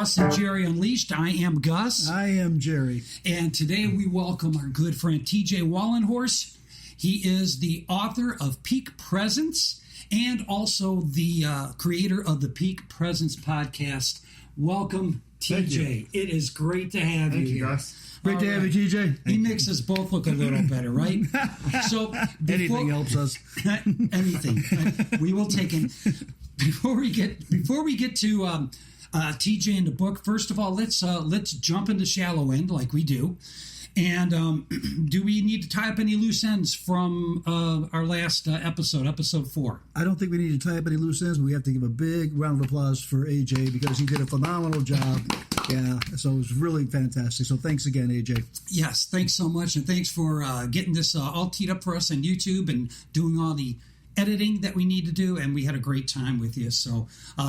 Gus and Jerry Unleashed. I am Gus. I am Jerry. And today we welcome our good friend TJ Wallenhorst. He is the author of Peak Presence and also the creator of the Peak Presence podcast. Welcome, TJ. It is great to have you here. Gus. Great to have you, TJ. He makes us both look a little better, right? So anything helps us. Anything. We will take it. Before we get to TJ and the book, first of all, let's jump into shallow end like we do. And do we need to tie up any loose ends from our last episode 4? I don't think we need to tie up any loose ends. We have to give a big round of applause for AJ because he did a phenomenal job. Yeah, so it was really fantastic. So thanks again, AJ. Yes, thanks so much. And thanks for getting this all teed up for us on YouTube and doing all the editing that we need to do, and we had a great time with you. So,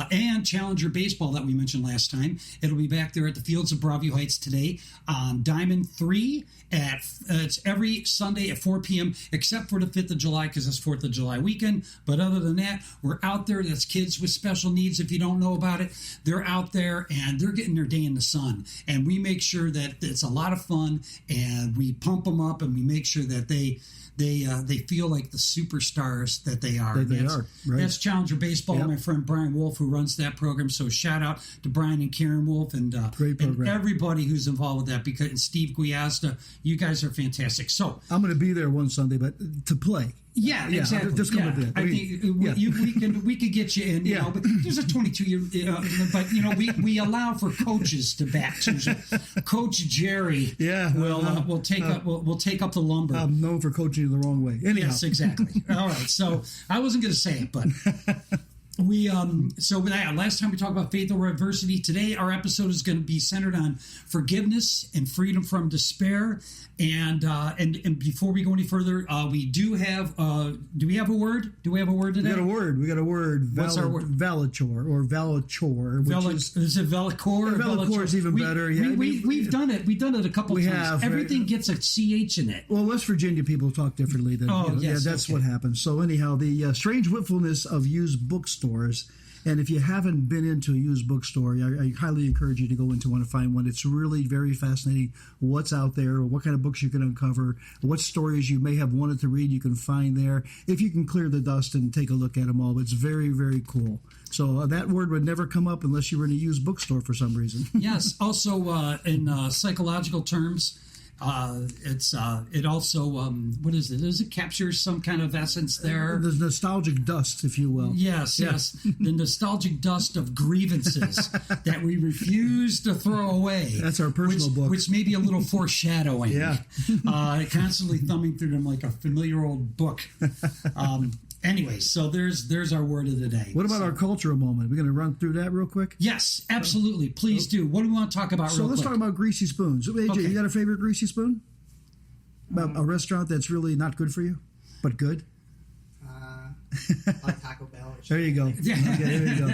and Challenger Baseball that we mentioned last time, it'll be back there at the Fields of Broadview Heights today on Diamond 3 it's every Sunday at 4 p.m. except for the 5th of July because it's 4th of July weekend. But other than that, we're out there. That's kids with special needs. If you don't know about it, they're out there and they're getting their day in the sun. And we make sure that it's a lot of fun, and we pump them up, and we make sure that they feel like the superstars that they are. Right. That's Challenger Baseball. Yep. My friend Brian Wolf, who runs that program. So shout out to Brian and Karen Wolf and great program. And everybody who's involved with that. Because and Steve Guiazda, you guys are fantastic. So I'm going to be there one Sunday, but to play. Yeah, exactly. Just come with it. I think we could get you in. You know, but there's a 22-year. But we allow for coaches to bat. So Coach Jerry. Will take up the lumber. I'm known for coaching the wrong way. Anyhow. Yes, exactly. All right. So I wasn't going to say it, but. Last time we talked about faith over adversity. Today our episode is going to be centered on forgiveness and freedom from despair. And before we go any further, we do have. Do we have a word? Do we have a word today? We got a word. What's our word? Valachor. Is it Valachor? Valachor is even better. Yeah, we've done it. We've done it a couple times. Have. Everything gets a CH in it. Well, West Virginia people talk differently. That's what happens. So anyhow, the strange willfulness of used bookstores. And if you haven't been into a used bookstore, I highly encourage you to go into one and find one. It's really very fascinating what's out there, what kind of books you can uncover, what stories you may have wanted to read you can find there. If you can clear the dust and take a look at them all, it's very, very cool. So that word would never come up unless you were in a used bookstore for some reason. Yes. Also, in psychological terms, it also what is it? Does it capture some kind of essence there? The nostalgic dust, if you will. Yes. The nostalgic dust of grievances that we refuse to throw away. That's our personal book. Which may be a little foreshadowing. Yeah. Constantly thumbing through them like a familiar old book. Anyway, so there's our word of the day. What about our cultural moment? We're going to run through that real quick? Yes, absolutely. Please do. What do we want to talk about real quick? So let's talk about greasy spoons. AJ, You got a favorite greasy spoon? About a restaurant that's really not good for you, but good? Like Taco Bell. There you go. Yeah. Okay, there you go.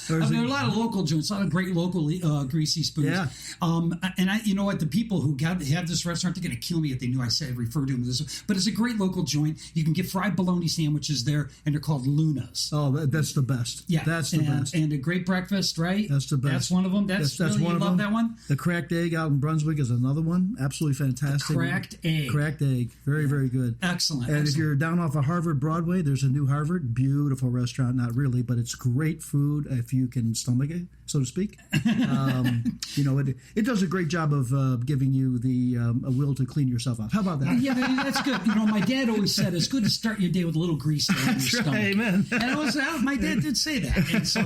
There are a lot of local joints, a lot of great local greasy spoons. Yeah. And you know what? The people who have this restaurant, they're going to kill me if they knew I referred to them as this. But it's a great local joint. You can get fried bologna sandwiches there, and they're called Luna's. Oh, that's the best. Yeah. That's the best. And a great breakfast, right? That's the best. That's one of them. That's really, one you of love them. that one? The cracked egg out in Brunswick is another one. Absolutely fantastic. Cracked egg. Very, very good. Excellent. And if you're down off of Harvard Broadway, there's a new Harvard. Beautiful restaurant. Not really, but it's great food if you can stomach it, so to speak. It does a great job of giving you the a will to clean yourself up. How about that? Yeah, that's good. My dad always said it's good to start your day with a little grease on your stomach. Amen. And my dad did say that. And so,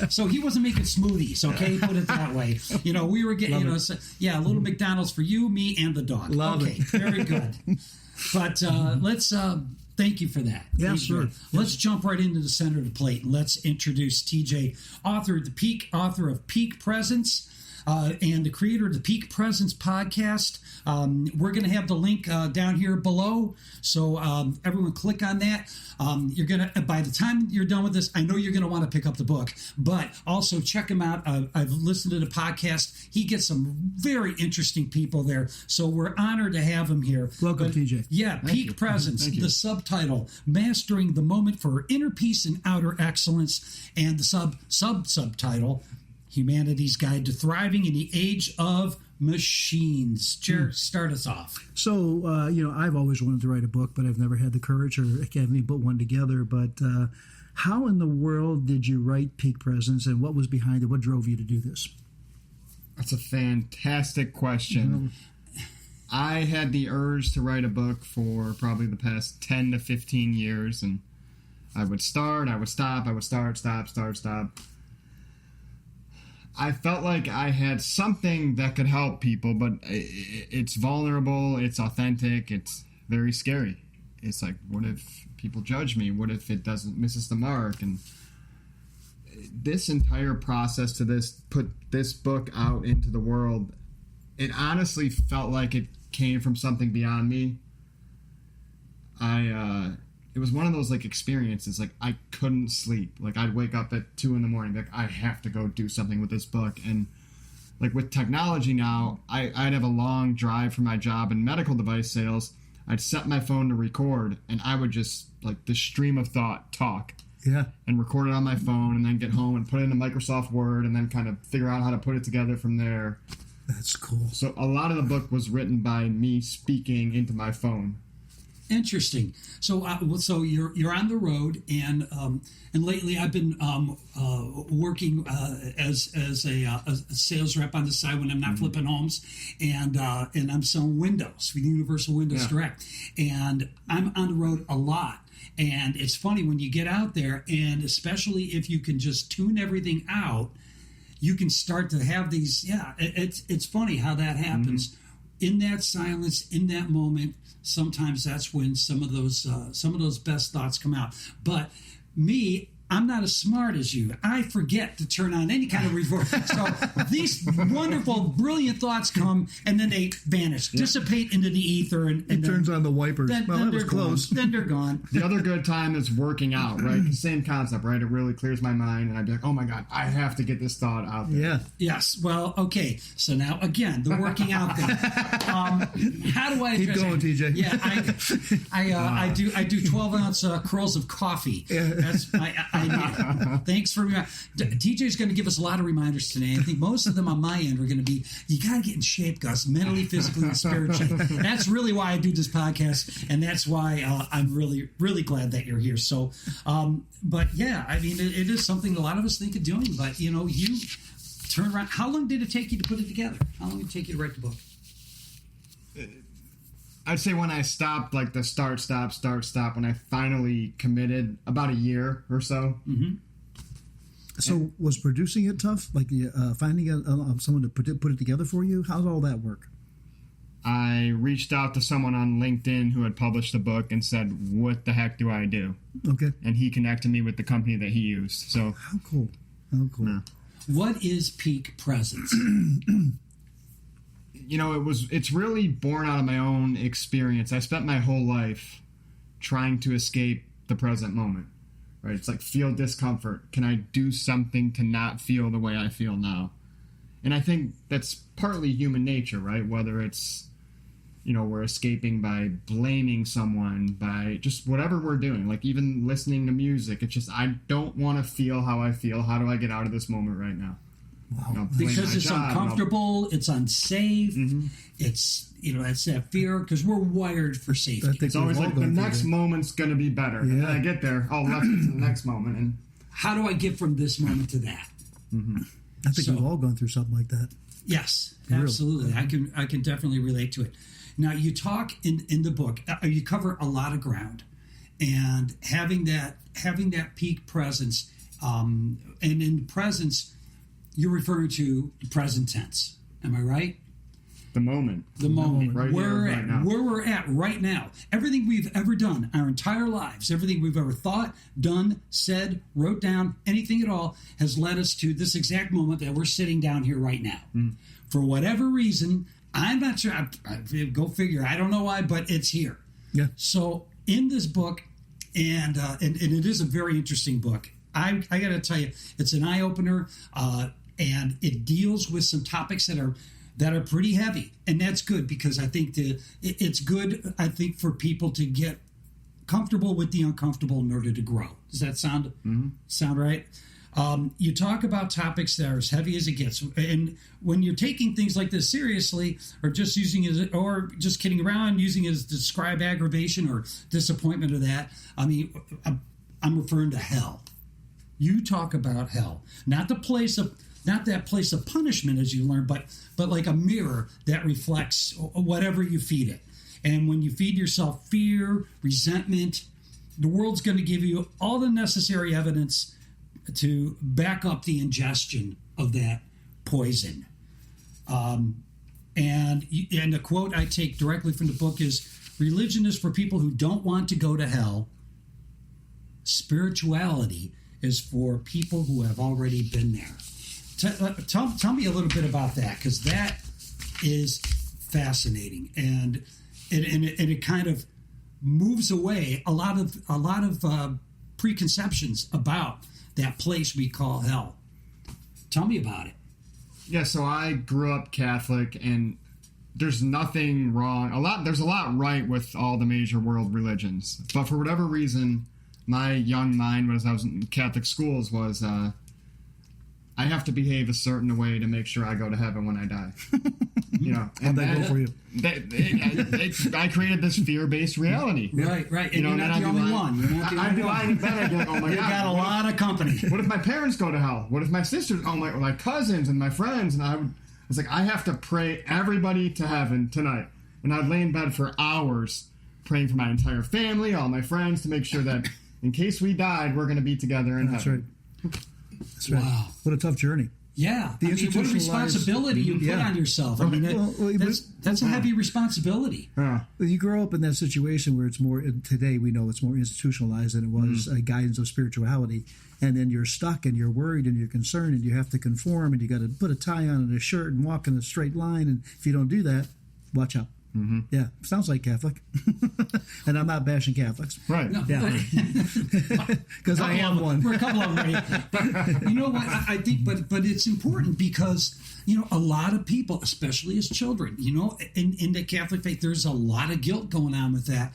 so he wasn't making smoothies, okay? Put it that way. We were getting, a little McDonald's for you, me, and the dog. Love it. Very good. But let's... Thank you for that. Yeah, sure. Let's jump right into the center of the plate and let's introduce TJ, author of Peak Presence, and the creator of the Peak Presence podcast. We're going to have the link down here below, so everyone click on that. You're gonna, by the time you're done with this, I know you're going to want to pick up the book, but also check him out. I've listened to the podcast. He gets some very interesting people there, so we're honored to have him here. Welcome, TJ. Yeah, Peak Presence, the subtitle, Mastering the Moment for Inner Peace and Outer Excellence, and the subtitle, Humanity's Guide to Thriving in the Age of Machines. Jared, start us off. So, I've always wanted to write a book, but I've never had the courage or haven't even put one together. But how in the world did you write Peak Presence, and what was behind it? What drove you to do this? That's a fantastic question. I had the urge to write a book for probably the past 10 to 15 years, and I would start, I would stop, I would start, stop. I felt like I had something that could help people, but it's vulnerable, it's authentic, it's very scary. It's like, what if people judge me? What if it misses the mark? And this entire process to put this book out into the world, it honestly felt like it came from something beyond me. It was one of those experiences. I couldn't sleep. I'd wake up at 2 a.m. I have to go do something with this book. And with technology now, I'd have a long drive for my job in medical device sales. I'd set my phone to record, and I would just the stream of thought talk. Yeah. And record it on my phone, and then get home and put it into Microsoft Word, and then kind of figure out how to put it together from there. That's cool. So a lot of the book was written by me speaking into my phone. Interesting. So, so you're on the road, and lately I've been working as a sales rep on the side when I'm not flipping homes, and I'm selling windows with Universal Windows Direct, and I'm on the road a lot. And it's funny when you get out there, and especially if you can just tune everything out, you can start to have these. Yeah, it's funny how that happens. In that silence, in that moment, sometimes that's when some of those best thoughts come out. But me, I'm not as smart as you. I forget to turn on any kind of reverb. So these wonderful, brilliant thoughts come, and then they vanish, dissipate into the ether. And it turns on the wipers. Then that was close. Then they're gone. The other good time is working out, right? Same concept, right? It really clears my mind, and I'd be like, oh my God, I have to get this thought out there. Yeah. Yes. Well, okay. So now, again, the working out thing. How do I keep going, TJ? Yeah, I do 12-ounce curls of coffee. Yeah. That's thanks for TJ's going to give us a lot of reminders today. I think most of them on my end are going to be, you got to get in shape, Gus, mentally, physically, and spiritually. That's really why I do this podcast, and that's why I'm really, really glad that you're here. So, but yeah, I mean, it is something a lot of us think of doing, but you turn around. How long did it take you to put it together? How long did it take you to write the book? I'd say when I stopped, the start, stop, when I finally committed, about a year or so. Mm-hmm. So was producing it tough? Finding someone to put it together for you? How did all that work? I reached out to someone on LinkedIn who had published the book and said, what the heck do I do? Okay. And he connected me with the company that he used. So How cool. Yeah. What is Peak Presence? It's really born out of my own experience. I spent my whole life trying to escape the present moment, right? It's feel discomfort. Can I do something to not feel the way I feel now? And I think that's partly human nature, right? Whether it's, we're escaping by blaming someone, by just whatever we're doing, even listening to music. It's just, I don't want to feel how I feel. How do I get out of this moment right now? Wow. Because it's uncomfortable, it's unsafe, it's that fear, because we're wired for safety. It's always the next moment's going to be better. Yeah. And then I get there, let's get to the next moment. And how do I get from this moment to that? I think we've all gone through something like that. Yes, absolutely. I can definitely relate to it. Now, you talk in the book, you cover a lot of ground, and having that peak presence, and in presence, you're referring to the present tense. Am I right? The moment. The moment. Right here, right now. Where we're at right now. Everything we've ever done, our entire lives, everything we've ever thought, done, said, wrote down, anything at all, has led us to this exact moment that we're sitting down here right now. For whatever reason, I'm not sure. Go figure. I don't know why, but it's here. Yeah. So in this book, and it is a very interesting book. I got to tell you, it's an eye opener, and it deals with some topics that are pretty heavy, and that's good because I think it's good. I think for people to get comfortable with the uncomfortable in order to grow. Does that sound right? You talk about topics that are as heavy as it gets, and when you're taking things like this seriously, or just using it, or just kidding around, using it to describe aggravation or disappointment or that, I mean, I'm referring to hell. You talk about hell, not that place of punishment as you learn, but like a mirror that reflects whatever you feed it. And when you feed yourself fear, resentment, the world's going to give you all the necessary evidence to back up the ingestion of that poison. And the quote I take directly from the book is, "Religion is for people who don't want to go to hell. Spirituality is for people who have already been there." Tell me a little bit about that, because that is fascinating, and it kind of moves away a lot of preconceptions about that place we call hell. Tell me about it. Yeah, so I grew up Catholic, and there's nothing wrong. There's a lot right with all the major world religions, but for whatever reason, my young mind, when I was in Catholic schools, was I have to behave a certain way to make sure I go to heaven when I die. How'd that go for you? I created this fear-based reality. Right. And you're not the only one. I'd be lying in bed. I'd be like, oh my God. You got a lot of company. What if my parents go to hell? What if my sisters, my cousins and my friends? And I was like, I have to pray everybody to heaven tonight. And I'd lay in bed for hours praying for my entire family, all my friends, to make sure that in case we died, we're going to be together in heaven. That's right. Wow. What a tough journey. Yeah. What a responsibility you put on yourself. I mean, that's a heavy responsibility. You grow up in that situation where it's more, today we know it's more institutionalized than it was guidance of spirituality. And then you're stuck and you're worried and you're concerned and you have to conform and you got to put a tie on and a shirt and walk in a straight line. And if you don't do that, watch out. Mm-hmm. Yeah, sounds like Catholic. And I'm not bashing Catholics. Right. No. Yeah. Because I am one. We're a couple of them. Right? But you know what? I think, but it's important because, a lot of people, especially as children, in the Catholic faith, there's a lot of guilt going on with that.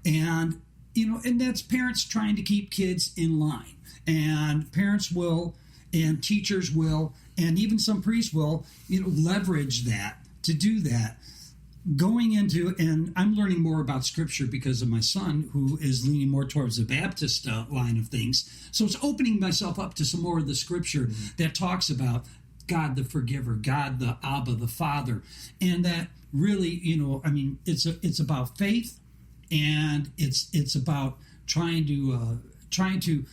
And, and that's parents trying to keep kids in line. And parents will, and teachers will, and even some priests will, leverage that to do that. Going into, and I'm learning more about Scripture because of my son, who is leaning more towards the Baptist line of things. So it's opening myself up to some more of the Scripture that talks about God the Forgiver, God the Abba, the Father, and that really, it's about faith, and it's about trying to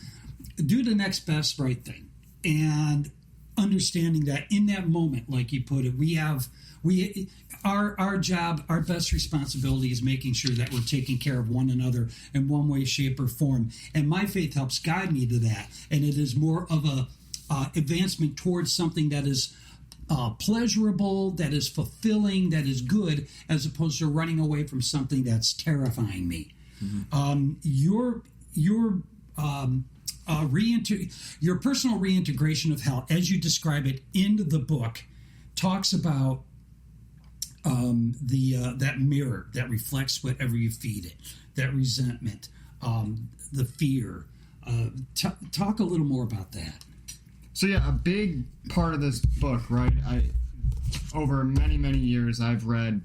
do the next best right thing, and understanding that in that moment, like you put it, our job, our best responsibility is making sure that we're taking care of one another in one way, shape, or form. And my faith helps guide me to that. And it is more of a advancement towards something that is pleasurable, that is fulfilling, that is good, as opposed to running away from something that's terrifying me. Mm-hmm. Your personal reintegration of hell, as you describe it in the book, talks about that mirror that reflects whatever you feed it, that resentment, the fear. Talk a little more about that. So yeah, a big part of this book, right? Over many, many years, I've read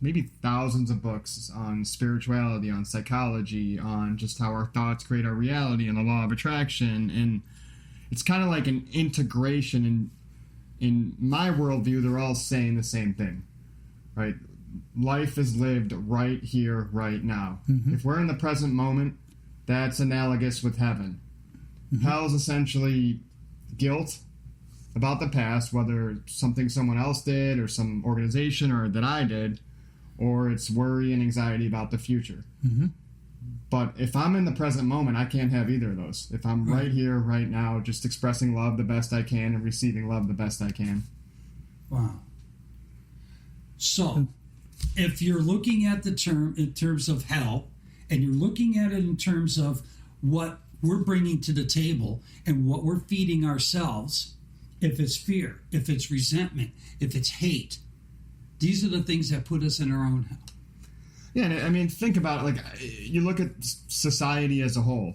maybe thousands of books on spirituality, on psychology, on just how our thoughts create our reality, and the law of attraction. And it's kind of like an integration. And in my worldview, they're all saying the same thing. Right? Life is lived right here, right now. Mm-hmm. If we're in the present moment, that's analogous with heaven. Mm-hmm. Hell is essentially guilt about the past, whether something someone else did or some organization or that I did, or it's worry and anxiety about the future. Mm-hmm. But if I'm in the present moment, I can't have either of those. If I'm right here, right now, just expressing love the best I can and receiving love the best I can. Wow. So, if you're looking at the term in terms of hell, and you're looking at it in terms of what we're bringing to the table and what we're feeding ourselves, if it's fear, if it's resentment, if it's hate, these are the things that put us in our own hell. Yeah, I mean, think about it. Like, you look at society as a whole.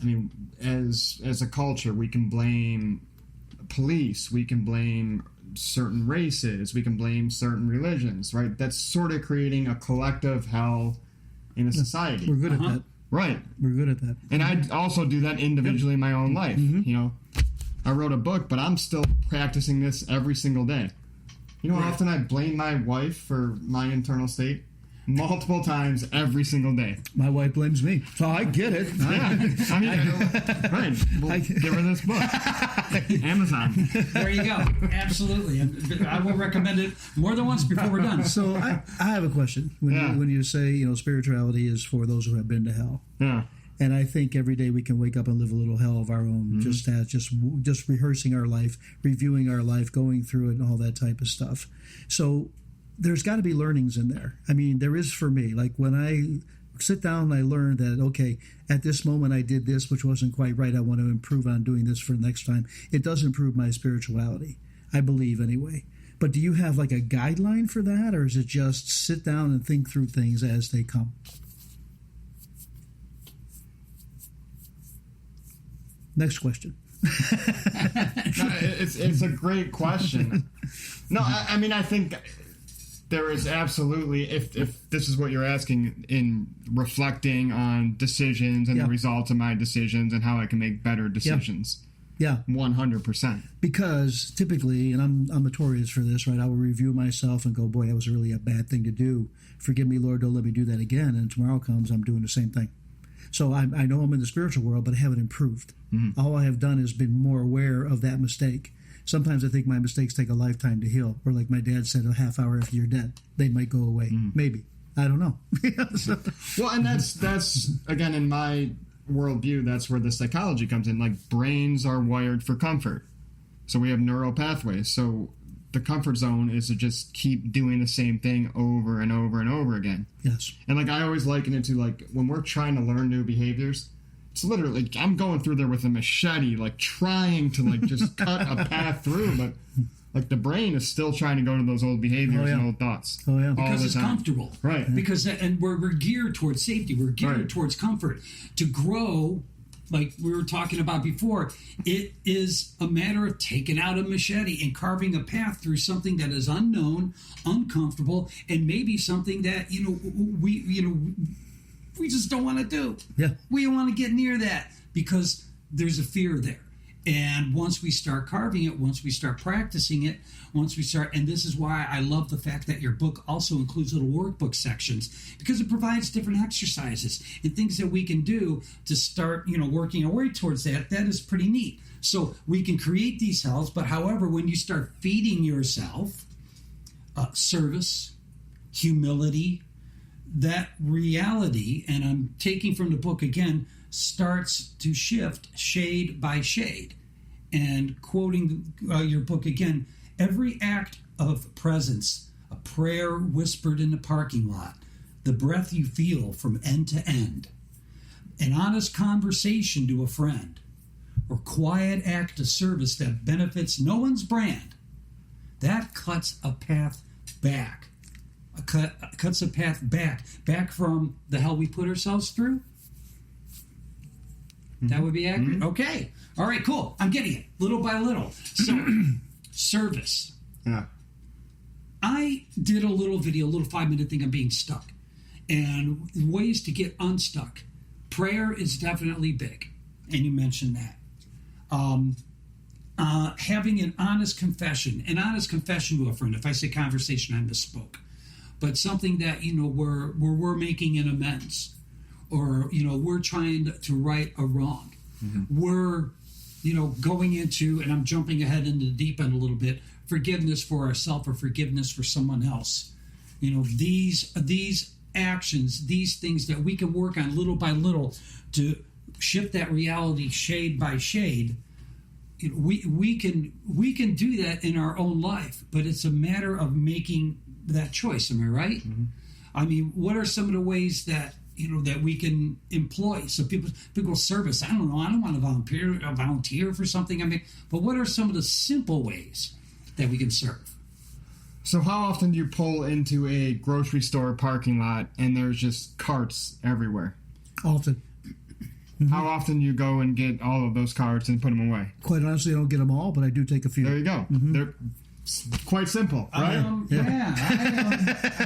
I mean, as a culture, we can blame police, we can blame certain races, we can blame certain religions, right? That's sort of creating a collective hell in a society. We're good at that. Right. We're good at that. And I also do that individually in my own life. You know, I wrote a book, but I'm still practicing this every single day. You know how often I blame my wife for my internal state? Multiple times every single day. My wife blames me, so I get it. Yeah, I mean, right. We'll give her this book. Amazon. There you go. Absolutely. And I will recommend it more than once before we're done. So I have a question. When you say, spirituality is for those who have been to hell. Yeah. And I think every day we can wake up and live a little hell of our own, just rehearsing our life, reviewing our life, going through it, and all that type of stuff. So there's got to be learnings in there. I mean, there is for me. Like when I sit down and I learn that, okay, at this moment I did this, which wasn't quite right. I want to improve on doing this for the next time. It does improve my spirituality, I believe anyway. But do you have like a guideline for that, or is it just sit down and think through things as they come? Next question. It's a great question. No, I mean, I think there is absolutely, if this is what you're asking, in reflecting on decisions and the results of my decisions and how I can make better decisions. Yeah. 100%. Because typically, and I'm notorious for this, right? I will review myself and go, boy, that was really a bad thing to do. Forgive me, Lord, don't let me do that again. And tomorrow comes, I'm doing the same thing. So I know I'm in the spiritual world, but I haven't improved. All I have done is been more aware of that mistake. Sometimes I think my mistakes take a lifetime to heal. Or like my dad said, a half hour after you're dead, they might go away. Maybe. I don't know. Well, and that's again, in my worldview, that's where the psychology comes in. Like, brains are wired for comfort. So we have neural pathways. So the comfort zone is to just keep doing the same thing over and over and over again. Yes. And like, I always liken it to, like, when we're trying to learn new behaviors, it's literally, I'm going through there with a machete, like trying to like just cut a path through, but like the brain is still trying to go to those old behaviors and old thoughts. Oh, yeah. Because it's comfortable. Right. Because, and we're geared towards safety. We're geared towards comfort. To grow, like we were talking about before, it is a matter of taking out a machete and carving a path through something that is unknown, uncomfortable, and maybe something that, we just don't want to do. Yeah. We don't want to get near that because there's a fear there. And once we start carving it, once we start practicing it, and this is why I love the fact that your book also includes little workbook sections, because it provides different exercises and things that we can do to start, working our way towards that. That is pretty neat. So we can create these hells, but however, when you start feeding yourself service, humility, that reality, and I'm taking from the book again, starts to shift shade by shade. And quoting your book again, every act of presence, a prayer whispered in the parking lot, the breath you feel from end to end, an honest conversation to a friend, or quiet act of service that benefits no one's brand, that cuts a path back. Cuts a path back from the hell we put ourselves through. That would be accurate. Okay. All right, cool. I'm getting it little by little. So, service. Yeah. I did a little video, a little 5-minute thing on being stuck and ways to get unstuck. Prayer is definitely big, and you mentioned that. Having an honest confession to a friend. If I say conversation, I misspoke. But something that, we're making an amends, or, we're trying to right a wrong. We're, going into, and I'm jumping ahead into the deep end a little bit, forgiveness for ourselves or forgiveness for someone else. These actions, these things that we can work on little by little to shift that reality shade by shade. We can do that in our own life, but it's a matter of making that choice. Am I right? I mean, what are some of the ways that that we can employ? So people service. I don't know. I don't want to volunteer for something. But what are some of the simple ways that we can serve? So how often do you pull into a grocery store parking lot and there's just carts everywhere? Often. How often you go and get all of those cards and put them away? Quite honestly, I don't get them all, but I do take a few. There you go. They're quite simple, right? I've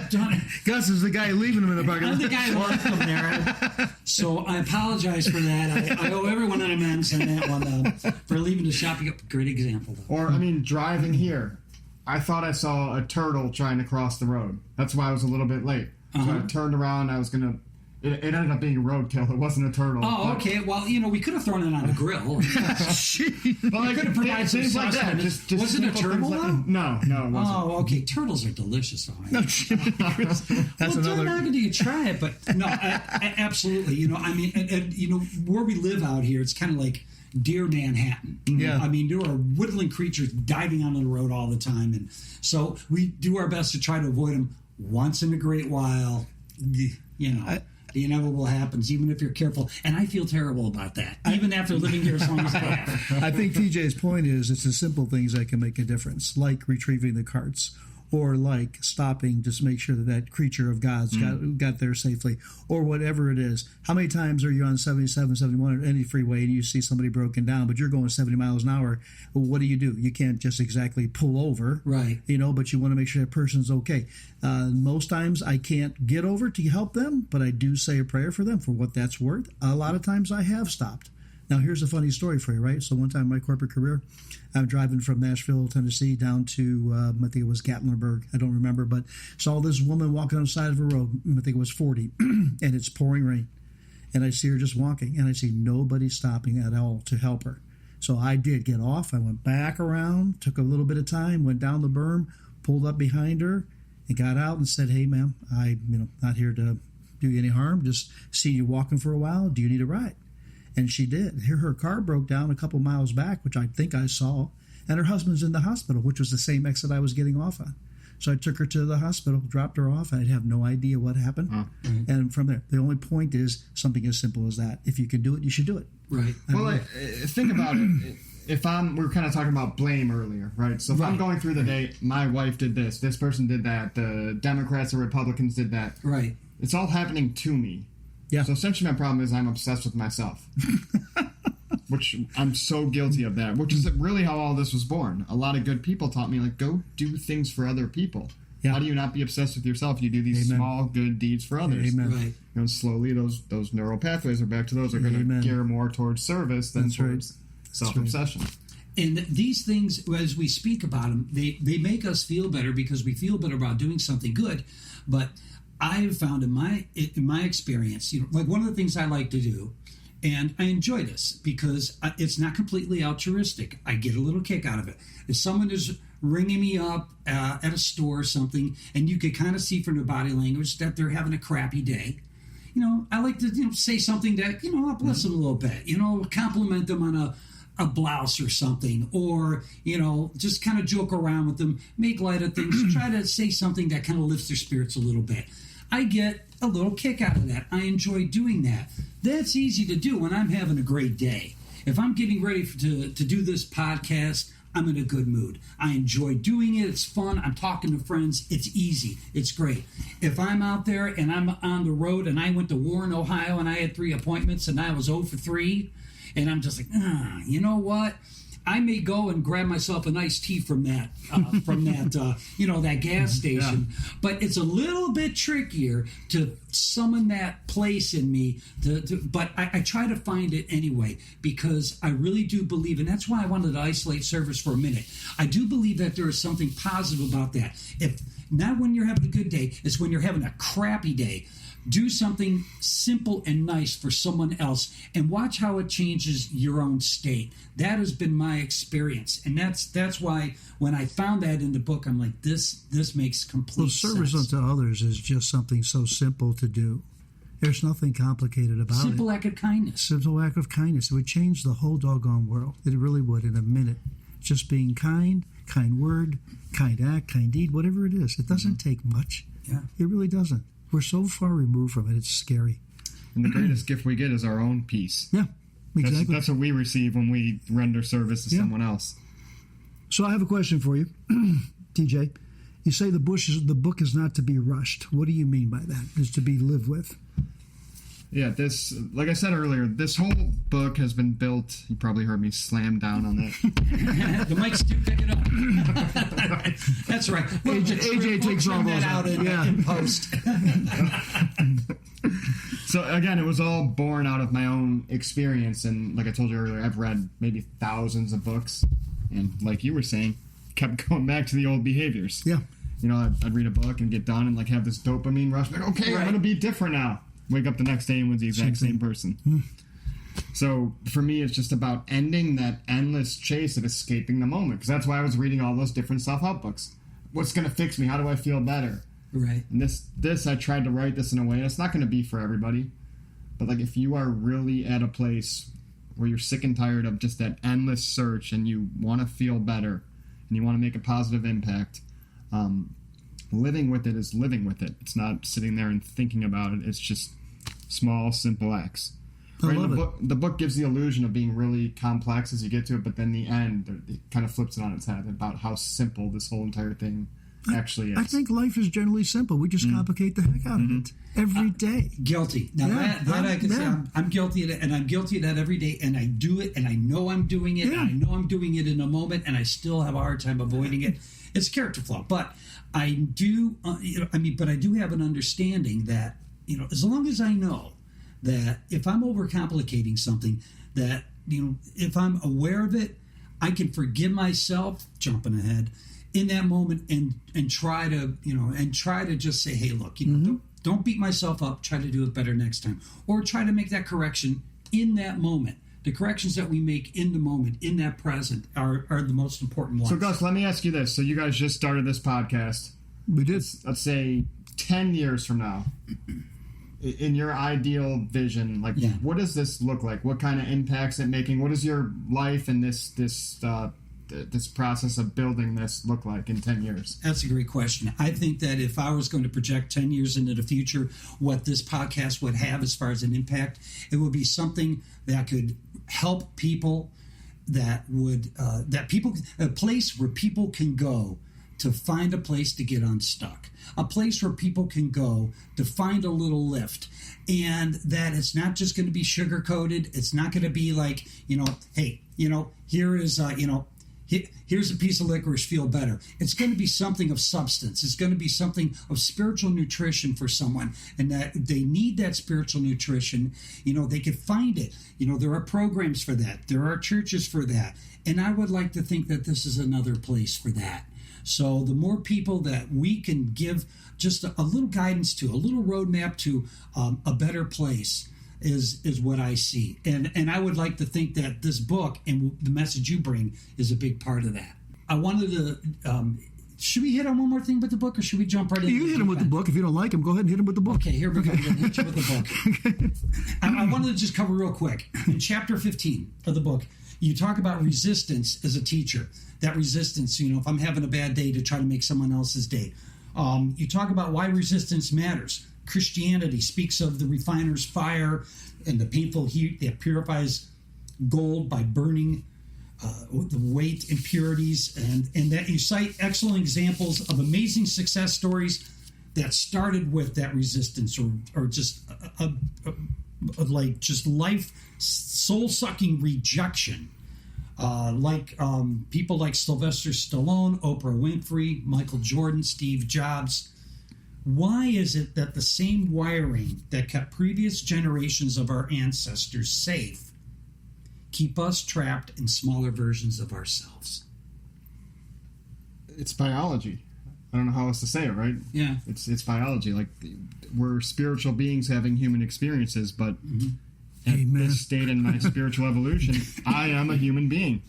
done it. Gus is the guy leaving them in the parking lot. I'm the guy who left them there. So I apologize for that. I owe everyone an amends on that one for leaving the shop. You got a great example, though. Or, driving here. I thought I saw a turtle trying to cross the road. That's why I was a little bit late. So I turned around. I was going to... It ended up being a roadkill. It wasn't a turtle. Oh, okay. Well, we could have thrown it on the grill. Well, I could have provided some things like that. Just was it a turtle? No, it wasn't. Oh, okay. Turtles are delicious. No, that's well, not going to try it, but no, absolutely. Where we live out here, it's kind of like Dear Manhattan. Yeah. There are woodland creatures diving onto the road all the time, and so we do our best to try to avoid them once in a great while. The inevitable happens, even if you're careful. And I feel terrible about that, even after living here as long as I have. I think TJ's point is it's the simple things that can make a difference, like retrieving the carts, or like stopping just to make sure that creature of God's got there safely, or whatever it is. How many times are you on 77, 71, or any freeway and you see somebody broken down, but you're going 70 miles an hour? Well, what do? You can't just exactly pull over. Right. But you want to make sure that person's okay. Most times I can't get over to help them, but I do say a prayer for them for what that's worth. A lot of times I have stopped. Now, here's a funny story for you, right? So one time in my corporate career, I'm driving from Nashville, Tennessee, down to, I think it was Gatlinburg. I don't remember, but saw this woman walking on the side of a road. I think it was 40, and it's pouring rain. And I see her just walking, and I see nobody stopping at all to help her. So I did get off. I went back around, took a little bit of time, went down the berm, pulled up behind her, and got out and said, "Hey, ma'am, I'm not here to do you any harm. Just seeing you walking for a while. Do you need a ride?" And she did. Her car broke down a couple miles back, which I think I saw, and her husband's in the hospital, which was the same exit I was getting off on. So I took her to the hospital, dropped her off. I have no idea what happened. Mm-hmm. And from there, the only point is something as simple as that. If you can do it, you should do it. Right. Think about it. We were kind of talking about blame earlier, right? So if I'm going through the day, my wife did this person did that, the Democrats or Republicans did that. Right. It's all happening to me. Yeah. So essentially my problem is I'm obsessed with myself. Which I'm so guilty of that, which is really how all this was born. A lot of good people taught me, go do things for other people. Yeah. How do you not be obsessed with yourself? You do these small good deeds for others. Amen. Right. Slowly those neural pathways are back to those are going to gear more towards service than towards self-obsession. Right. And these things, as we speak about them, they make us feel better because we feel better about doing something good. But I have found in my experience, one of the things I like to do, and I enjoy this because it's not completely altruistic. I get a little kick out of it. If someone is ringing me up at a store or something, and you could kind of see from their body language that they're having a crappy day, I like to say something that, I'll bless them a little bit, compliment them on a blouse or something, or, just kind of joke around with them, make light of things, try to say something that kind of lifts their spirits a little bit. I get a little kick out of that. I enjoy doing that. That's easy to do when I'm having a great day. If I'm getting ready to do this podcast, I'm in a good mood. I enjoy doing it. It's fun. I'm talking to friends. It's easy. It's great. If I'm out there and I'm on the road and I went to Warren, Ohio, and I had 3 appointments and I was 0 for 3, and I'm just like, you know what? I may go and grab myself a nice tea from that that gas station. Yeah. But it's a little bit trickier to summon that place in me. But I try to find it anyway because I really do believe, and that's why I wanted to isolate service for a minute. I do believe that there is something positive about that. If not when you're having a good day, it's when you're having a crappy day. Do something simple and nice for someone else and watch how it changes your own state. That has been my experience. And that's why when I found that in the book, I'm like, this makes complete sense. Service unto others is just something so simple to do. There's nothing complicated about it. Simple act of kindness. Simple act of kindness. It would change the whole doggone world. It really would in a minute. Just being kind word, kind act, kind deed, whatever it is. It doesn't take much. Yeah. It really doesn't. We're so far removed from it, it's scary. And the greatest gift we get is our own peace. Yeah, exactly. That's what we receive when we render service to someone else. So I have a question for you, TJ. You say the book is not to be rushed. What do you mean by that? It's to be lived with. Yeah, this, like I said earlier, this whole book has been built. You probably heard me slam down on that. The mics do pick it up. That's right. Well, AJ takes all those out in post. So again, it was all born out of my own experience, and like I told you earlier, I've read maybe thousands of books, and like you were saying, kept going back to the old behaviors. Yeah. You know, I'd read a book and get done and like have this dopamine rush. Like, okay, right. I'm going to be different now. Wake up the next day and was the exact same person. So for me, it's just about ending that endless chase of escaping the moment. Because that's why I was reading all those different self-help books. What's going to fix me? How do I feel better? Right. And this, I tried to write this in a way. It's not going to be for everybody. But like if you are really at a place where you're sick and tired of just that endless search and you want to feel better and you want to make a positive impact, living with it is living with it. It's not sitting there and thinking about it. It's just small, simple acts. Right? The book gives the illusion of being really complex as you get to it, but then the end, it kind of flips it on its head about how simple this whole entire thing actually is. I think life is generally simple. We just complicate the heck out of it every day. Guilty. Now that I can say I'm guilty of it, and I'm guilty of that every day, and I do it, and I know I'm doing it, and I know I'm doing it in a moment, and I still have a hard time avoiding it. It's a character flaw, but I do, but I do have an understanding that, as long as I know that if I'm overcomplicating something, that, if I'm aware of it, I can forgive myself, jumping ahead, in that moment and try to just say, hey, look, don't beat myself up, try to do it better next time, or try to make that correction in that moment. The corrections that we make in the moment, in that present, are the most important ones. So, Gus, let me ask you this. So you guys just started this podcast. We did. Let's say 10 years from now, in your ideal vision, what does this look like? What kind of impacts it making? What does your life and this process of building this look like in 10 years? That's a great question. I think that if I was going to project 10 years into the future, what this podcast would have as far as an impact, it would be something that could help people, a place where people can go to find a place to get unstuck, a place where people can go to find a little lift, and that it's not just going to be sugar-coated. It's not going to be like, hey, here is, here's a piece of licorice, feel better. It's going to be something of substance. It's going to be something of spiritual nutrition for someone, and that they need that spiritual nutrition. They could find it. There are programs for that. There are churches for that. And I would like to think that this is another place for that. So the more people that we can give just a little guidance to, a little roadmap to a better place is what I see. And I would like to think that this book and the message you bring is a big part of that. I wanted to... should we hit on one more thing with the book, or should we jump right in? You can hit him with the book. If you don't like him, go ahead and hit him with the book. Okay, here we go. Hit you with the book. I wanted to just cover real quick. In chapter 15 of the book, you talk about resistance as a teacher. That resistance, if I'm having a bad day, to try to make someone else's day. You talk about why resistance matters. Christianity speaks of the refiner's fire and the painful heat that purifies gold by burning the weight impurities, and that you cite excellent examples of amazing success stories that started with that resistance, or just just life soul-sucking rejection, people like Sylvester Stallone, Oprah Winfrey, Michael Jordan, Steve Jobs. Why is it that the same wiring that kept previous generations of our ancestors safe keep us trapped in smaller versions of ourselves? It's biology. I don't know how else to say it, right? Yeah. It's biology. Like, we're spiritual beings having human experiences, but at this state in my spiritual evolution, I am a human being.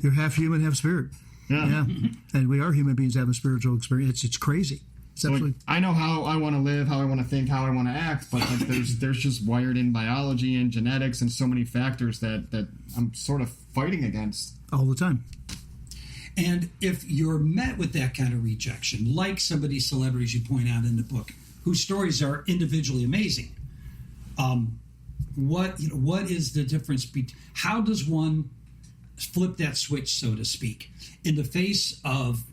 You're half human, half spirit. Yeah. And we are human beings having a spiritual experience. It's crazy. So I know how I want to live, how I want to think, how I want to act, but there's just wired in biology and genetics and so many factors that I'm sort of fighting against all the time. And if you're met with that kind of rejection, like some of these celebrities you point out in the book, whose stories are individually amazing, what is the difference? How does one flip that switch, so to speak, in the face of,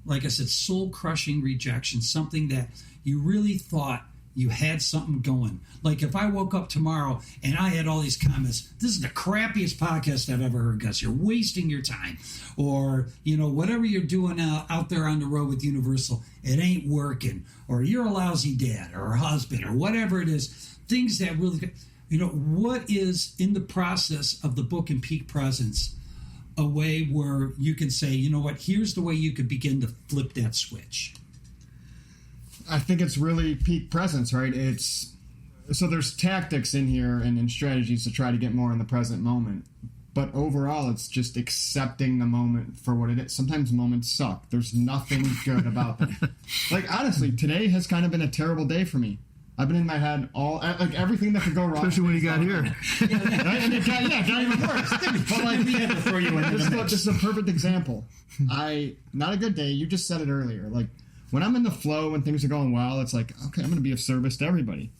like I said, soul-crushing rejection, something that you really thought you had something going. Like if I woke up tomorrow and I had all these comments, this is the crappiest podcast I've ever heard, Gus. You're wasting your time. Or, whatever you're doing out there on the road with Universal, it ain't working. Or you're a lousy dad or a husband or whatever it is. Things that really, what is in the process of the book and Peak Presence a way where you can say, you know what, here's the way you could begin to flip that switch? I think it's really Peak Presence, right? So there's tactics in here and strategies to try to get more in the present moment. But overall, it's just accepting the moment for what it is. Sometimes moments suck. There's nothing good about them. Like, honestly, today has kind of been a terrible day for me. I've been in my head everything that could go wrong. Especially when you got here. And it got even worse. But like, we had to throw you into the mix. This is a perfect example. Not a good day. You just said it earlier. Like, when I'm in the flow, when things are going well, it's like, okay, I'm going to be of service to everybody.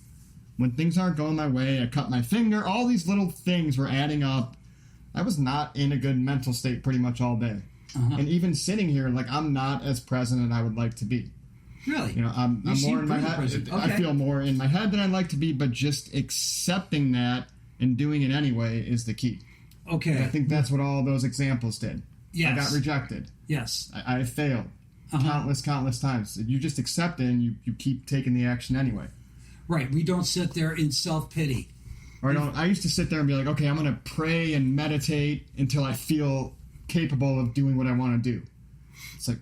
When things aren't going my way, I cut my finger. All these little things were adding up. I was not in a good mental state pretty much all day. Uh-huh. And even sitting here, like, I'm not as present as I would like to be. Really? I'm more in my head. Okay. I feel more in my head than I'd like to be, but just accepting that and doing it anyway is the key. Okay. And I think that's what all those examples did. Yes. I got rejected. Yes. I failed countless times. You just accept it and you keep taking the action anyway. Right. We don't sit there in self-pity. I used to sit there and be like, okay, I'm going to pray and meditate until I feel capable of doing what I want to do. It's like,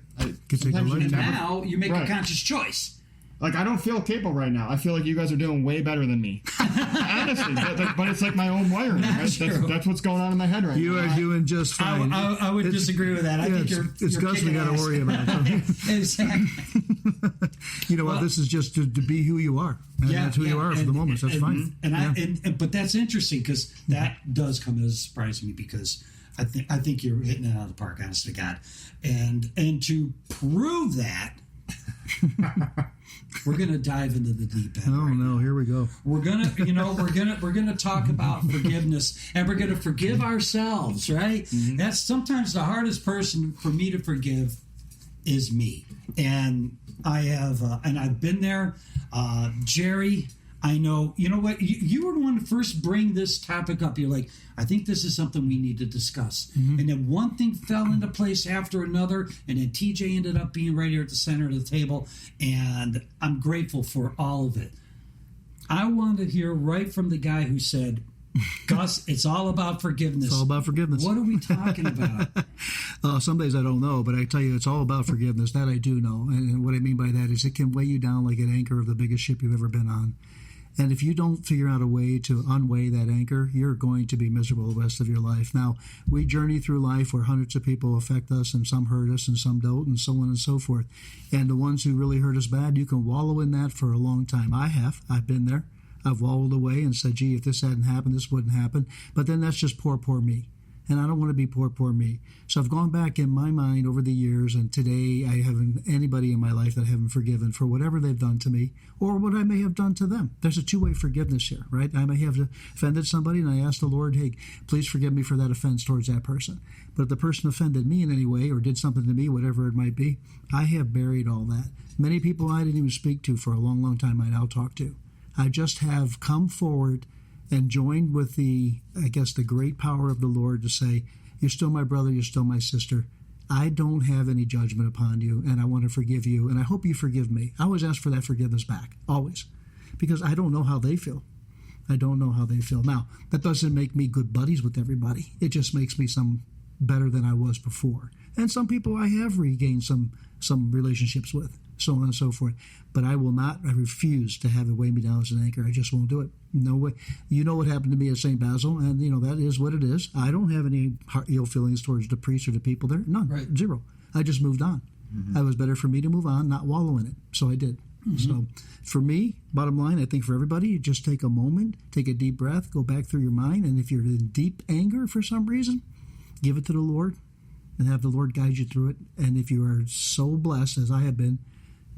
now you make a conscious choice. Like, I don't feel capable right now. I feel like you guys are doing way better than me. Honestly, but it's like my own wiring. Right? That's what's going on in my head right now. You are doing just fine. I would disagree with that. I think it's Gus we got to worry about. Exactly. You know what? This is just to be who you are. That's who you are for the moment. So that's fine. But that's interesting because that does come as a surprise to me because I think you're hitting it out of the park, honest to God. And to prove that, we're gonna dive into the deep end. Oh no, here we go. We're gonna talk about forgiveness, and we're gonna forgive ourselves, right? Mm-hmm. That's sometimes the hardest person for me to forgive is me, and I've been there. Jerry, I know. You know what? You were the one to first bring this topic up. You're like, I think this is something we need to discuss. Mm-hmm. And then one thing fell into place after another, and then TJ ended up being right here at the center of the table, and I'm grateful for all of it. I want to hear right from the guy who said, Gus, it's all about forgiveness. It's all about forgiveness. What are we talking about? Some days I don't know, but I tell you, it's all about forgiveness. That I do know. And what I mean by that is it can weigh you down like an anchor of the biggest ship you've ever been on. And if you don't figure out a way to unweigh that anchor, you're going to be miserable the rest of your life. Now, we journey through life where hundreds of people affect us, and some hurt us and some don't, and so on and so forth. And the ones who really hurt us bad, you can wallow in that for a long time. I've been there. I've wallowed away and said, gee, if this hadn't happened, this wouldn't happen. But then that's just poor me. And I don't want to be poor me. So I've gone back in my mind over the years, and today I haven't anybody in my life that I haven't forgiven for whatever they've done to me or what I may have done to them. There's a two-way forgiveness here, right? I may have offended somebody, and I ask the Lord, hey, please forgive me for that offense towards that person. But if the person offended me in any way or did something to me, whatever it might be, I have buried all that. Many people I didn't even speak to for a long, long time I now talk to. I just have come forward and joined with the great power of the Lord to say, you're still my brother, you're still my sister. I don't have any judgment upon you, and I want to forgive you, and I hope you forgive me. I always ask for that forgiveness back, always, because I don't know how they feel. I don't know how they feel. Now, that doesn't make me good buddies with everybody. It just makes me some better than I was before. And some people I have regained some relationships with, so on and so forth. But I refuse to have it weigh me down as an anchor. I just won't do it. No way. You know what happened to me at St. Basil, and that is what it is. I don't have any ill feelings towards the priest or the people there. None. Right. Zero. I just moved on. Mm-hmm. It was better for me to move on, not wallow in it. So I did. Mm-hmm. So for me, bottom line, I think for everybody, you just take a moment, take a deep breath, go back through your mind, and if you're in deep anger for some reason, give it to the Lord and have the Lord guide you through it. And if you are so blessed, as I have been,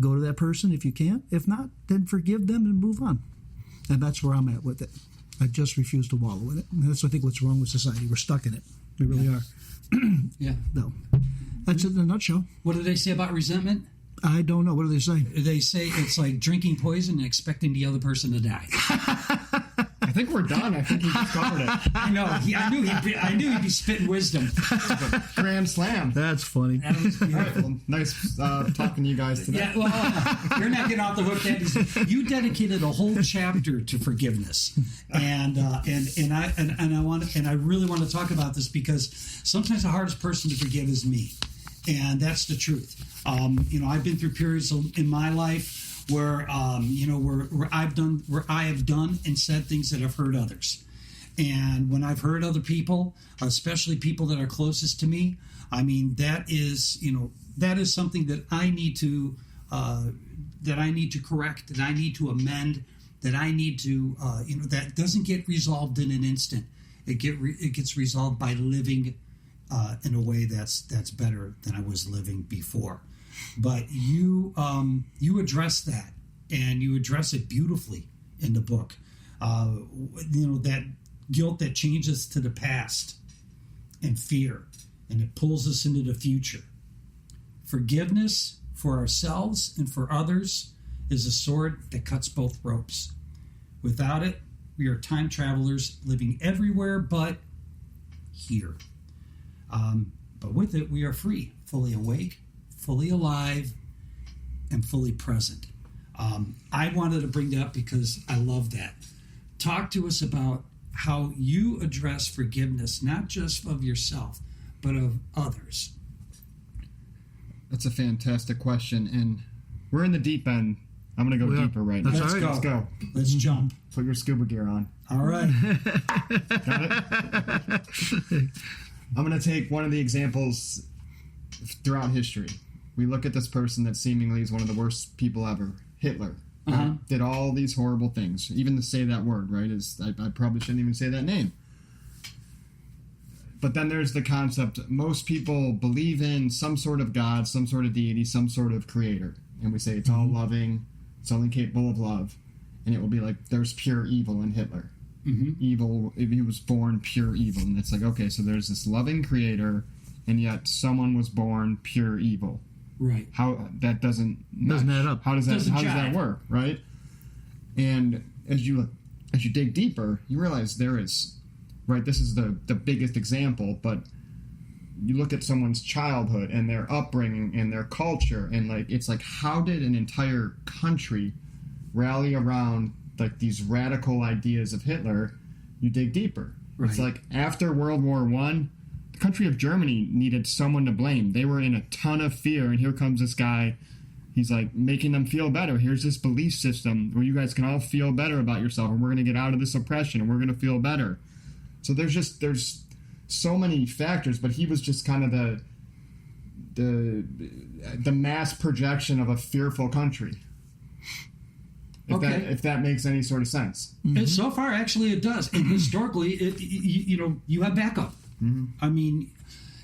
go to that person if you can't. If not, then forgive them and move on. And that's where I'm at with it. I just refuse to wallow in it. And that's, I think, what's wrong with society. We're stuck in it. We really are. Yeah. No. That's it in a nutshell. What did they say about resentment? I don't know. What do they say? They say it's like drinking poison and expecting the other person to die. I think we're done. I think he just covered it. I know. I knew he'd be spitting wisdom. Grand slam. That's funny. That was beautiful. All right, well, nice talking to you guys today. Yeah, well, you're not getting off the hook yet. You dedicated a whole chapter to forgiveness, and I really want to talk about this because sometimes the hardest person to forgive is me, and that's the truth. I've been through periods in my life where where I have done and said things that have hurt others. And when I've hurt other people, especially people that are closest to me, I mean, that is something that I need to correct, that I need to amend, that I need to that doesn't get resolved in an instant. It gets resolved by living in a way that's better than I was living before. But you address that, and you address it beautifully in the book. That guilt that changes to the past and fear, and it pulls us into the future. Forgiveness for ourselves and for others is a sword that cuts both ropes. Without it, we are time travelers living everywhere but here. But with it, we are free, fully awake, fully alive, and fully present. I wanted to bring that up because I love that. Talk to us about how you address forgiveness, not just of yourself, but of others. That's a fantastic question, and we're in the deep end. I'm going to go deeper right now. Let's go. Let's jump. Put your scuba gear on. All right. Got it? I'm going to take one of the examples throughout history. We look at this person that seemingly is one of the worst people ever, Hitler. Did all these horrible things. Even to say that word, right, I probably shouldn't even say that name. But then there's the concept, most people believe in some sort of God, some sort of deity, some sort of creator. And we say it's all loving, it's only capable of love. And it will be like, there's pure evil in Hitler. Evil, if he was born pure evil. And it's like, okay, so there's this loving creator, and yet someone was born pure evil. Right. How that doesn't add up. How does that work, right? And as you dig deeper, you realize there is, right, this is the biggest example, but you look at someone's childhood and their upbringing and their culture, and like it's like, how did an entire country rally around like these radical ideas of Hitler? You dig deeper. Right. It's like after World War I, the country of Germany needed someone to blame. They were in a ton of fear, and here comes this guy. He's like making them feel better. Here's this belief system where you guys can all feel better about yourself, and we're going to get out of this oppression, and we're going to feel better. So there's so many factors, but he was just kind of the mass projection of a fearful country. If that makes any sort of sense. And so far, actually, it does. And historically, you have backup. I mean,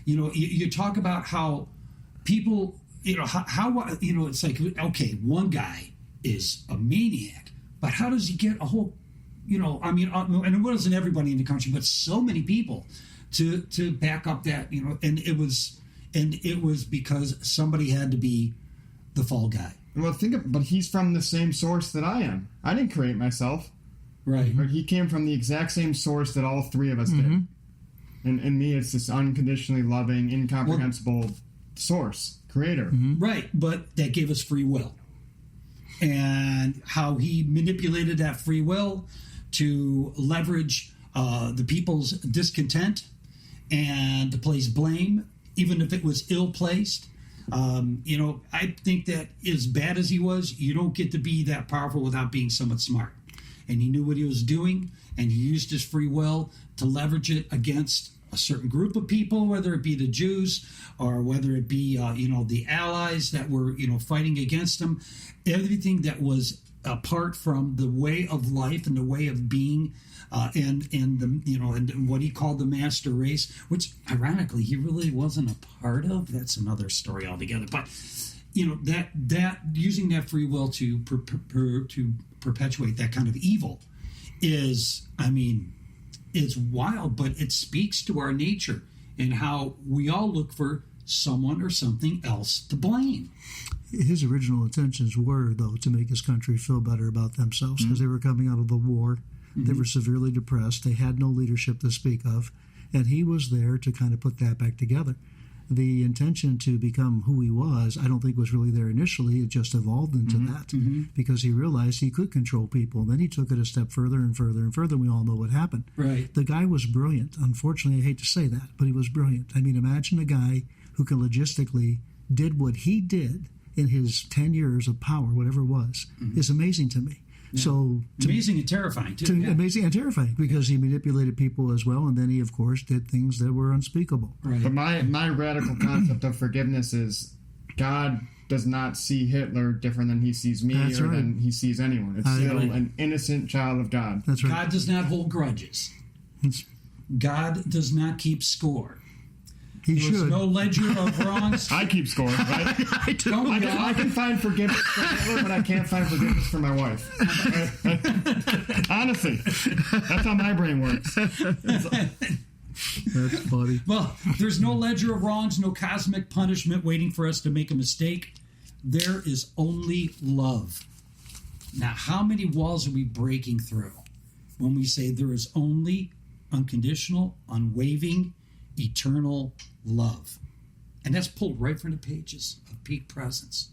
you talk about how people, it's like, okay, one guy is a maniac, but how does he get a whole, and it wasn't everybody in the country, but so many people to back up that, and it was because somebody had to be the fall guy. Well, but he's from the same source that I am. I didn't create myself. Right. But he came from the exact same source that all three of us did. And me, it's this unconditionally loving, incomprehensible source, creator. Right, but that gave us free will. And how he manipulated that free will to leverage the people's discontent and to place blame, even if it was ill-placed. I think that as bad as he was, you don't get to be that powerful without being somewhat smart. And he knew what he was doing, and he used his free will to leverage it against a certain group of people, whether it be the Jews or whether it be, the allies that were, fighting against him. Everything that was apart from the way of life and the way of being, and what he called the master race, which ironically he really wasn't a part of. That's another story altogether. But that using that free will to perpetuate that kind of evil is, it's wild, but it speaks to our nature and how we all look for someone or something else to blame. his original intentions were, though, to make his country feel better about themselves because they were coming out of the war. They were severely depressed. They had no leadership to speak of. And he was there to kind of put that back together. The intention to become who he was, I don't think was really there initially. It just evolved into that because he realized he could control people. And then he took it a step further and further and further. And we all know what happened. Right. The guy was brilliant. Unfortunately, I hate to say that, but he was brilliant. I mean, imagine a guy who can logistically did what he did in his 10 years of power, whatever it was, is amazing to me. Yeah. So amazing and terrifying, too. Amazing and terrifying because he manipulated people as well, and then he, of course, did things that were unspeakable. Right. But my radical concept of forgiveness is God does not see Hitler different than he sees me than he sees anyone. It's still an innocent child of God. That's right. God does not hold grudges. God does not keep score. There's no ledger of wrongs. I keep score, right? I do. I can find forgiveness for Hitler, but I can't find forgiveness for my wife. Honestly, that's how my brain works. That's funny. Well, there's no ledger of wrongs, no cosmic punishment waiting for us to make a mistake. There is only love. Now, how many walls are we breaking through when we say there is only unconditional, unwavering, eternal love? And that's pulled right from the pages of Peak Presence.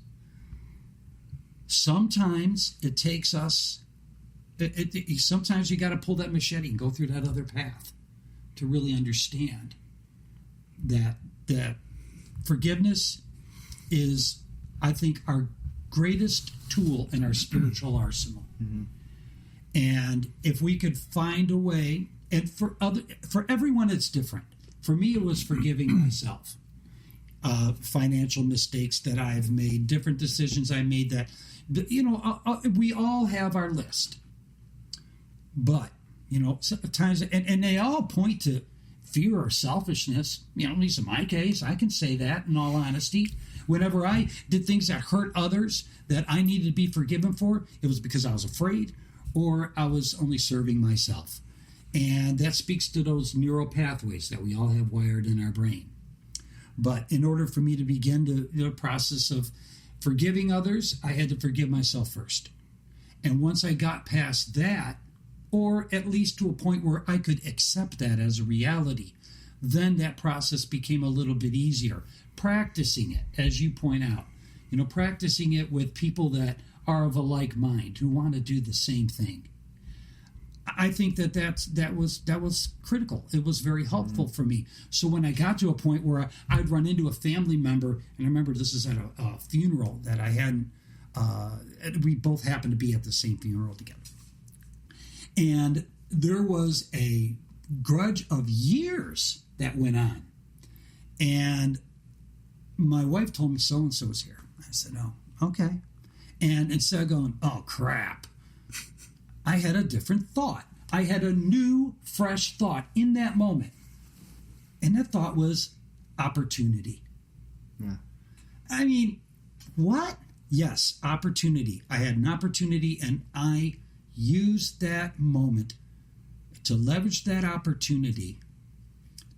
Sometimes it takes us, sometimes you got to pull that machete and go through that other path to really understand that forgiveness is, I think, our greatest tool in our spiritual arsenal. And if we could find a way, and for everyone it's different. For me, it was forgiving myself. Financial mistakes that I've made, different decisions I made that, we all have our list. But, sometimes, and they all point to fear or selfishness. At least in my case, I can say that in all honesty. Whenever I did things that hurt others that I needed to be forgiven for, it was because I was afraid or I was only serving myself. And that speaks to those neural pathways that we all have wired in our brain. But in order for me to begin the process of forgiving others, I had to forgive myself first. And once I got past that, or at least to a point where I could accept that as a reality, then that process became a little bit easier. Practicing it, as you point out, practicing it with people that are of a like mind, who want to do the same thing. I think that was critical. It was very helpful for me. So when I got to a point where I'd run into a family member, and I remember this is at a funeral that I hadn't, we both happened to be at the same funeral together. And there was a grudge of years that went on. And my wife told me so-and-so was here. I said, oh, okay. And instead of going, oh, crap, I had a different thought. I had a new, fresh thought in that moment. And that thought was opportunity. Yeah. I mean, what? Yes, opportunity. I had an opportunity, and I used that moment to leverage that opportunity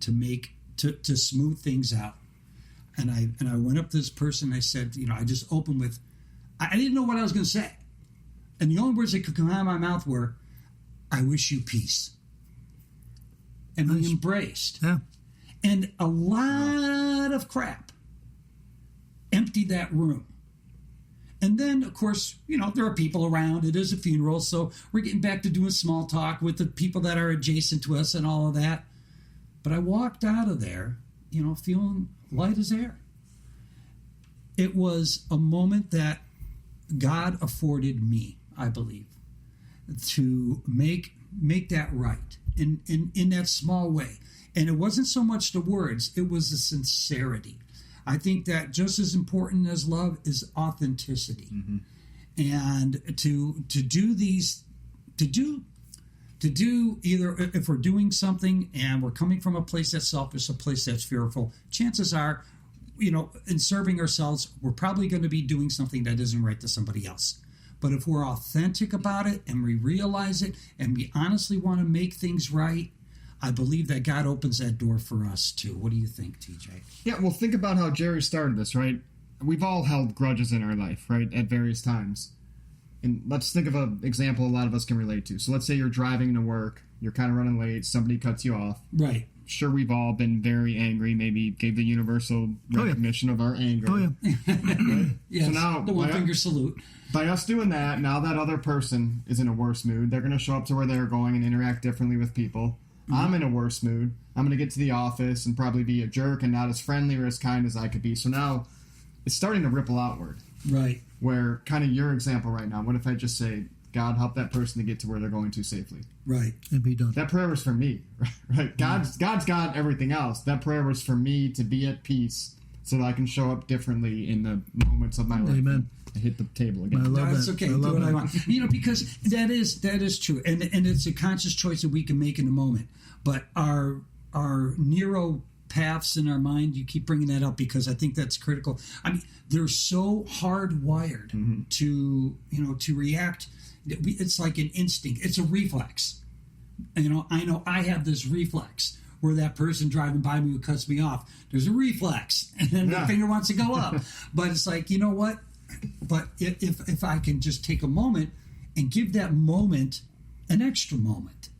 to smooth things out. And I went up to this person, and I said, I just opened with, I didn't know what I was going to say. And the only words that could come out of my mouth were, I wish you peace. And we embraced. Yeah. And a lot of crap emptied that room. And then, of course, there are people around. It is a funeral, so we're getting back to doing small talk with the people that are adjacent to us and all of that. But I walked out of there, feeling light as air. It was a moment that God afforded me, I believe, to make that right in that small way. And it wasn't so much the words, it was the sincerity. I think that just as important as love is authenticity. And to do either, if we're doing something and we're coming from a place that's selfish, a place that's fearful, chances are, in serving ourselves, we're probably going to be doing something that isn't right to somebody else. But if we're authentic about it and we realize it and we honestly want to make things right, I believe that God opens that door for us too. What do you think, TJ? Yeah, well, think about how Jerry started this, right? we've all held grudges in our life, right, at various times. And let's think of an example a lot of us can relate to. So let's say you're driving to work, you're kind of running late, somebody cuts you off. Right. Sure, we've all been very angry, maybe gave the universal recognition of our anger. Oh, yeah. Right? Yes, so now, the one-finger salute. By us doing that, now that other person is in a worse mood, they're going to show up to where they're going and interact differently with people. Mm-hmm. I'm in a worse mood. I'm going to get to the office and probably be a jerk and not as friendly or as kind as I could be. So now it's starting to ripple outward. Right. Where kind of your example right now, what if I just say, God, help that person to get to where they're going to safely? Right. And be done. That prayer was for me, right? God's got everything else. That prayer was for me to be at peace so that I can show up differently in the moments of my life. Amen. I hit the table again. I love That's that. okay. I Do love what I that. want. Because that is true, and it's a conscious choice that we can make in a moment. But our neuro paths in our mind, you keep bringing that up because I think that's critical. I mean, they're so hardwired to react. It's like an instinct. It's a reflex. And, I know I have this reflex where that person driving by me who cuts me off, there's a reflex, and then the finger wants to go up. But it's like, you know what? But if I can just take a moment and give that moment an extra moment,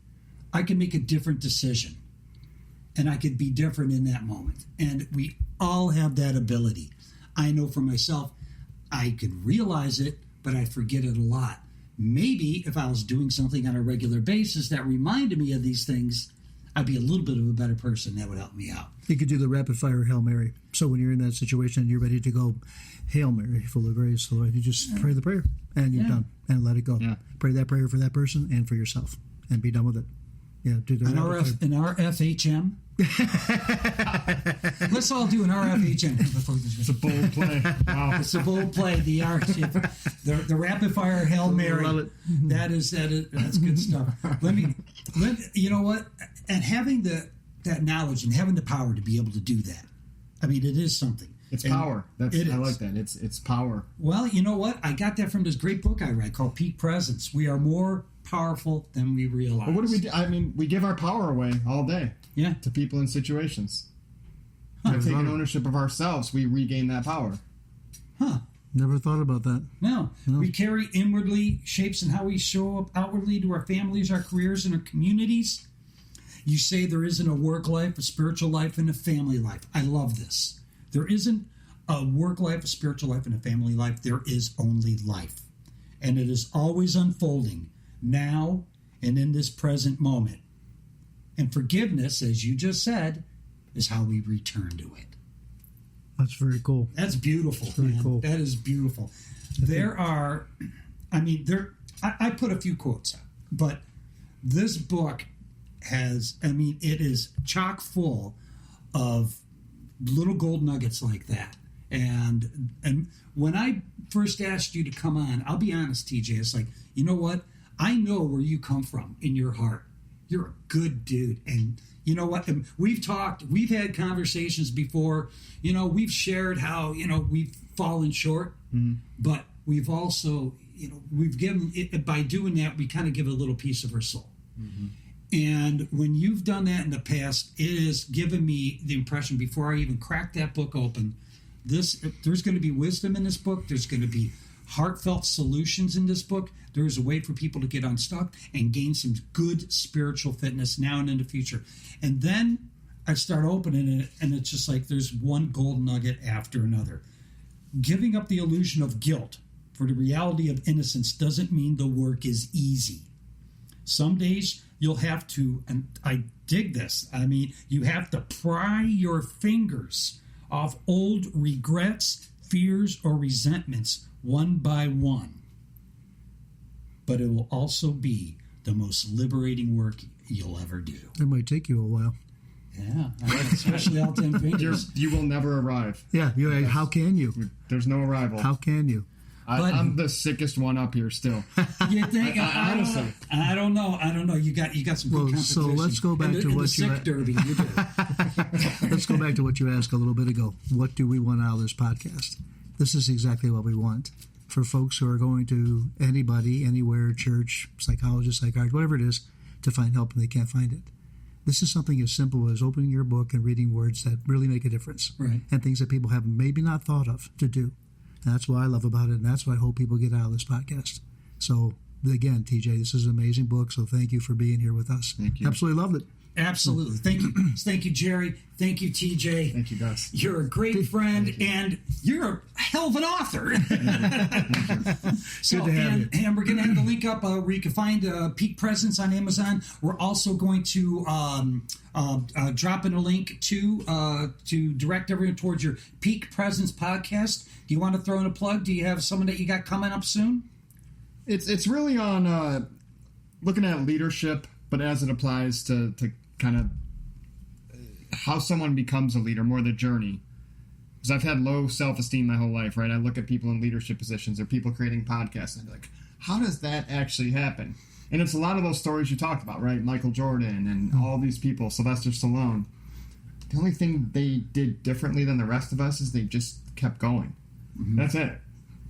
I can make a different decision. And I could be different in that moment. And we all have that ability. I know for myself, I could realize it, but I forget it a lot. Maybe if I was doing something on a regular basis that reminded me of these things, I'd be a little bit of a better person. That would help me out. You could do the rapid fire Hail Mary. So when you're in that situation and you're ready to go, Hail Mary, full of grace, Lord, you just pray the prayer and you're done and let it go. Yeah. Pray that prayer for that person and for yourself and be done with it. Yeah, do the an RFHM. Let's all do an RFHM. It's a bold play. Wow. It's a bold play. The rapid fire Hail Mary. Love it. That's good stuff. Let me. You know what? And having that knowledge and having the power to be able to do that. I mean, it is something. It's power. I like that. It's power. Well, you know what? I got that from this great book I read called Peak Presence. We are more powerful than we realize. Well, what do we do? I mean, we give our power away all day. Yeah. To people and situations. By taking ownership of ourselves, we regain that power. Huh. Never thought about that. No. We carry inwardly shapes in how we show up outwardly to our families, our careers, and our communities. You say there isn't a work life, a spiritual life, and a family life. I love this. There isn't a work life, a spiritual life, and a family life. There is only life. And it is always unfolding now and in this present moment. And forgiveness, as you just said, is how we return to it. That's very cool. That's beautiful. Very cool. That is beautiful. I put a few quotes out, but this book it is chock full of little gold nuggets like that. And when I first asked you to come on, I'll be honest, TJ, it's like, you know what? I know where you come from in your heart. You're a good dude. And you know what? And we've had conversations before. We've shared how, we've fallen short, but we've also, we've given it, by doing that, we kind of give a little piece of our soul. Mm-hmm. And when you've done that in the past, it has given me the impression before I even cracked that book open, there's going to be wisdom in this book. There's going to be heartfelt solutions in this book. There is a way for people to get unstuck and gain some good spiritual fitness now and in the future. And then I start opening it, and it's just like there's one gold nugget after another. Giving up the illusion of guilt for the reality of innocence doesn't mean the work is easy. Some days you'll have to, and I dig this, you have to pry your fingers off old regrets, fears, or resentments one by one. But it will also be the most liberating work you'll ever do. It might take you a while. Yeah, especially all 10 fingers. You will never arrive. Yeah, how can you? There's no arrival. How can you? I'm the sickest one up here still. You think? Honestly, I don't know. You got some good competition. So let's go back to what you sick derby. You do. Let's go back to what you asked a little bit ago. What do we want out of this podcast? This is exactly what we want for folks who are going to anybody, anywhere, church, psychologist, psychiatrist, whatever it is, to find help and they can't find it. This is something as simple as opening your book and reading words that really make a difference. Right. And things that people have maybe not thought of to do. And that's what I love about it, and that's what I hope people get out of this podcast. So, again, TJ, this is an amazing book, so thank you for being here with us. Thank you. Absolutely loved it. Absolutely. Thank you. Thank you, Jerry. Thank you, TJ. Thank you, guys. You're a great friend, and you're a hell of an author. So, Good to have you. And we're going to have the link up where you can find Peak Presence on Amazon. We're also going to drop in a link to direct everyone towards your Peak Presence podcast. Do you want to throw in a plug? Do you have someone that you got coming up soon? It's really on looking at leadership, but as it applies to kind of how someone becomes a leader, more the journey. Because I've had low self-esteem my whole life, right? I look at people in leadership positions or people creating podcasts, and I'm like, how does that actually happen? And it's a lot of those stories you talked about, right? Michael Jordan and all these people, Sylvester Stallone. The only thing they did differently than the rest of us is they just kept going. Mm-hmm. That's it.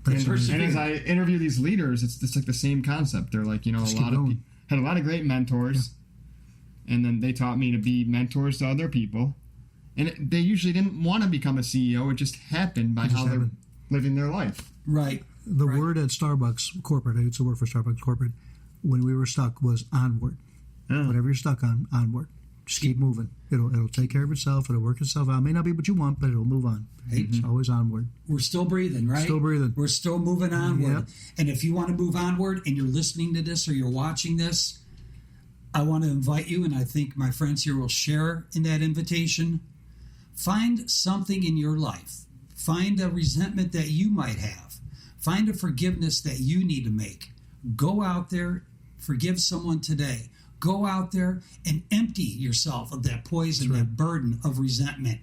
And as I interview these leaders, it's like the same concept. They're like, just a lot of people had a lot of great mentors, and then they taught me to be mentors to other people. And they usually didn't want to become a CEO. It just happened by how they're living their life. Right. The word at Starbucks corporate, it's a word for Starbucks corporate, when we were stuck was onward. Yeah. Whatever you're stuck on, onward. Just keep moving. It'll take care of itself. It'll work itself out. It may not be what you want, but it'll move on. It's always onward. We're still breathing, right? Still breathing. We're still moving onward. Yep. And if you want to move onward and you're listening to this or you're watching this, I want to invite you, and I think my friends here will share in that invitation. Find something in your life. Find a resentment that you might have. Find a forgiveness that you need to make. Go out there, forgive someone today. Go out there and empty yourself of that poison, that burden of resentment.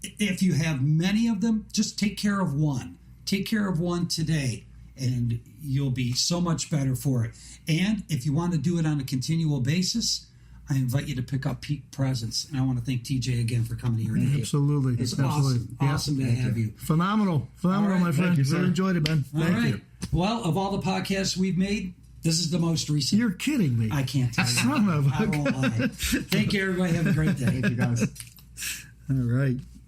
If you have many of them, just take care of one. Take care of one today, and you'll be so much better for it. And if you want to do it on a continual basis, I invite you to pick up Peak Presence. And I want to thank TJ again for coming here today. Absolutely. It's Absolutely. awesome to have you. Phenomenal, right. my friend. Thank you, Really enjoyed it, man. Thank you. Well, of all the podcasts we've made, this is the most recent. You're kidding me. I can't tell you. Son of a I won't lie. Thank you, everybody. Have a great day. Thank you, guys. All right.